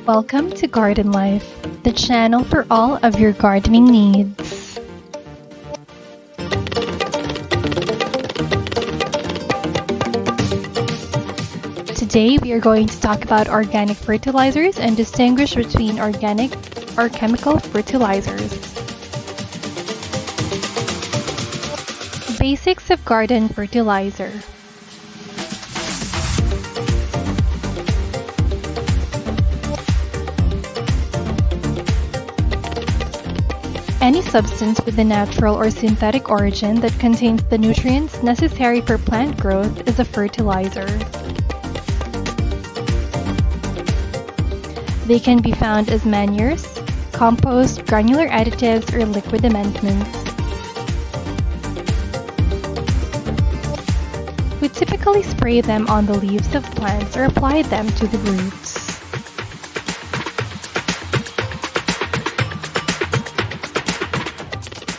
Welcome to Garden Life, the channel for all of your gardening needs. Today we are going to talk about organic fertilizers and distinguish between organic or chemical fertilizers. Basics of garden fertilizer. Any substance with a natural or synthetic origin that contains the nutrients necessary for plant growth is a fertilizer. They can be found as manures, compost, granular additives, or liquid amendments. We typically spray them on the leaves of plants or apply them to the roots.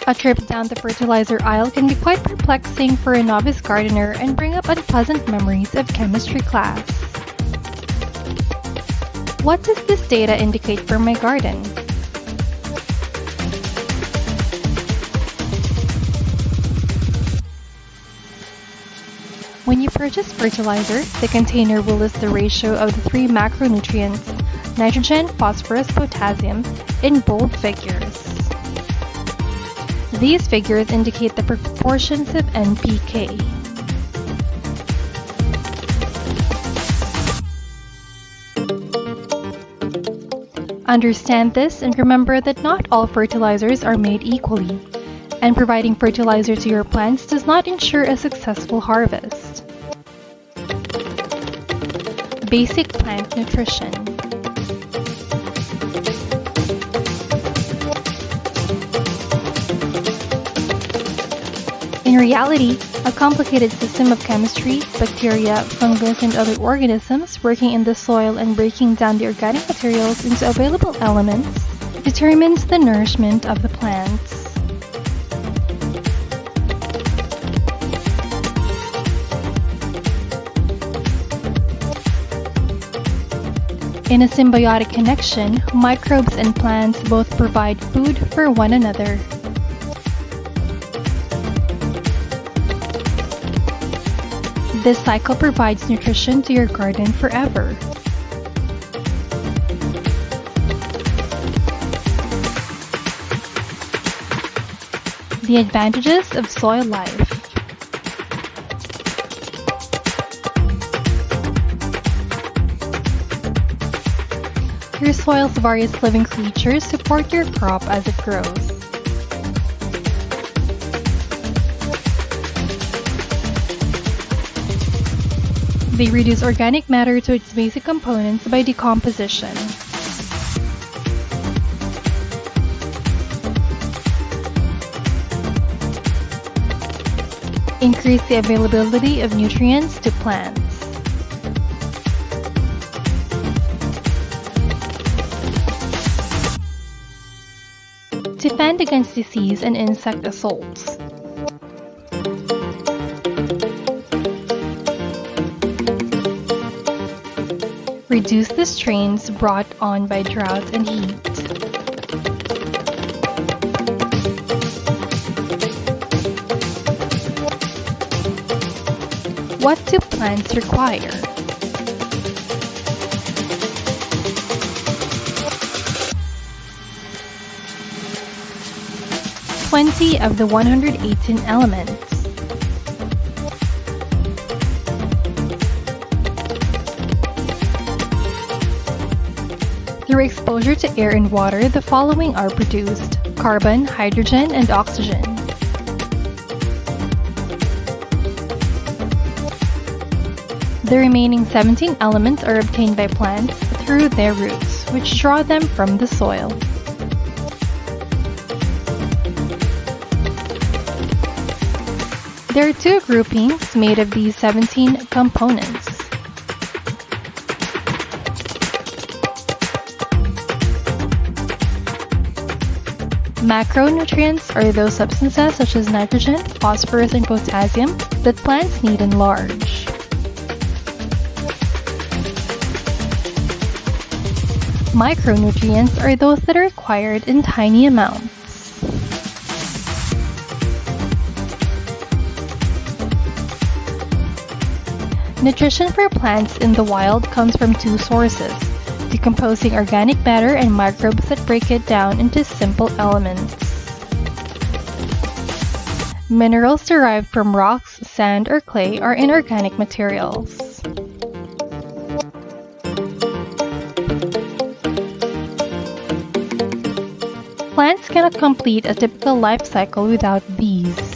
A trip down the fertilizer aisle can be quite perplexing for a novice gardener and bring up unpleasant memories of chemistry class. What does this data indicate for my garden? When you purchase fertilizer, the container will list the ratio of the three macronutrients, nitrogen, phosphorus, potassium, in bold figures. These figures indicate the proportions of NPK. Understand this and remember that not all fertilizers are made equally, and providing fertilizer to your plants does not ensure a successful harvest. Basic plant nutrition. In reality, a complicated system of chemistry, bacteria, fungus, and other organisms working in the soil and breaking down the organic materials into available elements determines the nourishment of the plants. In a symbiotic connection, microbes and plants both provide food for one another. This cycle provides nutrition to your garden forever. The advantages of soil life. Your soil's various living creatures support your crop as it grows. They reduce organic matter to its basic components by decomposition. Increase the availability of nutrients to plants. Defend against disease and insect assaults. Reduce the strains brought on by drought and heat. What do plants require? "20 of the 118 elements. Through exposure to air and water, the following are produced: carbon, hydrogen, and oxygen. The remaining 17 elements are obtained by plants through their roots, which draw them from the soil. There are two groupings made of these 17 components. Macronutrients are those substances such as nitrogen, phosphorus, and potassium that plants need in large. Micronutrients are those that are required in tiny amounts. Nutrition for plants in the wild comes from two sources: decomposing organic matter and microbes that break it down into simple elements. Minerals derived from rocks, sand, or clay are inorganic materials. Plants cannot complete a typical life cycle without these.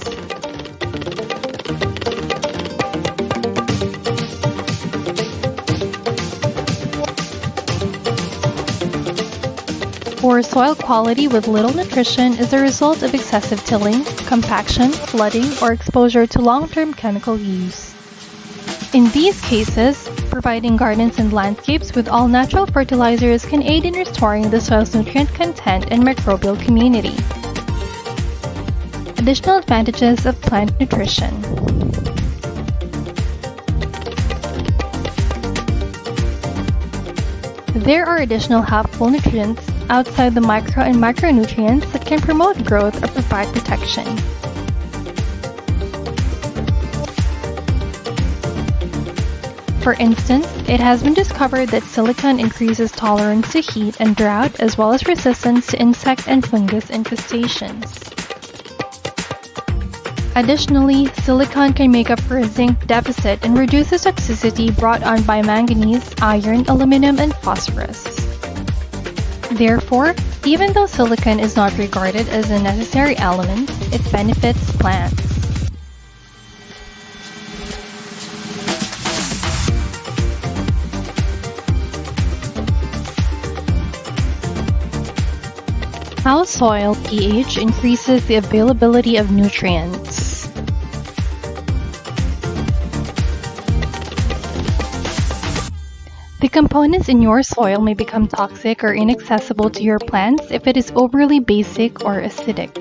Poor soil quality with little nutrition is a result of excessive tilling, compaction, flooding, or exposure to long-term chemical use. In these cases, providing gardens and landscapes with all natural fertilizers can aid in restoring the soil's nutrient content and microbial community. Additional advantages of plant nutrition. There are additional helpful nutrients outside the micro and macronutrients that can promote growth or provide protection. For instance, it has been discovered that silicon increases tolerance to heat and drought as well as resistance to insect and fungus infestations. Additionally, silicon can make up for a zinc deficit and reduces toxicity brought on by manganese, iron, aluminum, and phosphorus. Therefore, even though silicon is not regarded as a necessary element, it benefits plants. How soil pH increases the availability of nutrients. The components in your soil may become toxic or inaccessible to your plants if it is overly basic or acidic.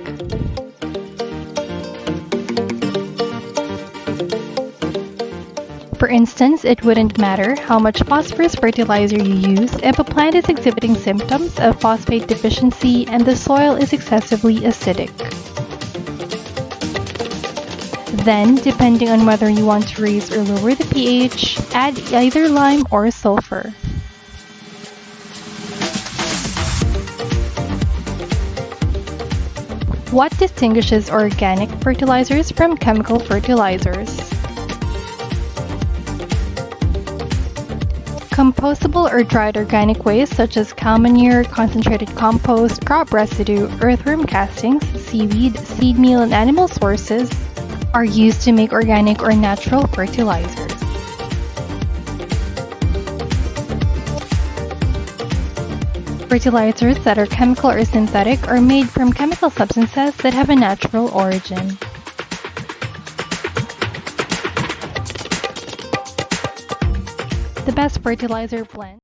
For instance, it wouldn't matter how much phosphorus fertilizer you use if a plant is exhibiting symptoms of phosphate deficiency and the soil is excessively acidic. Then, depending on whether you want to raise or lower the pH, add either lime or sulfur. What distinguishes organic fertilizers from chemical fertilizers? Compostable or dried organic waste such as cow manure, concentrated compost, crop residue, earthworm castings, seaweed, seed meal, and animal sources are used to make organic or natural fertilizers. Fertilizers that are chemical or synthetic are made from chemical substances that have a natural origin. The best fertilizer blend.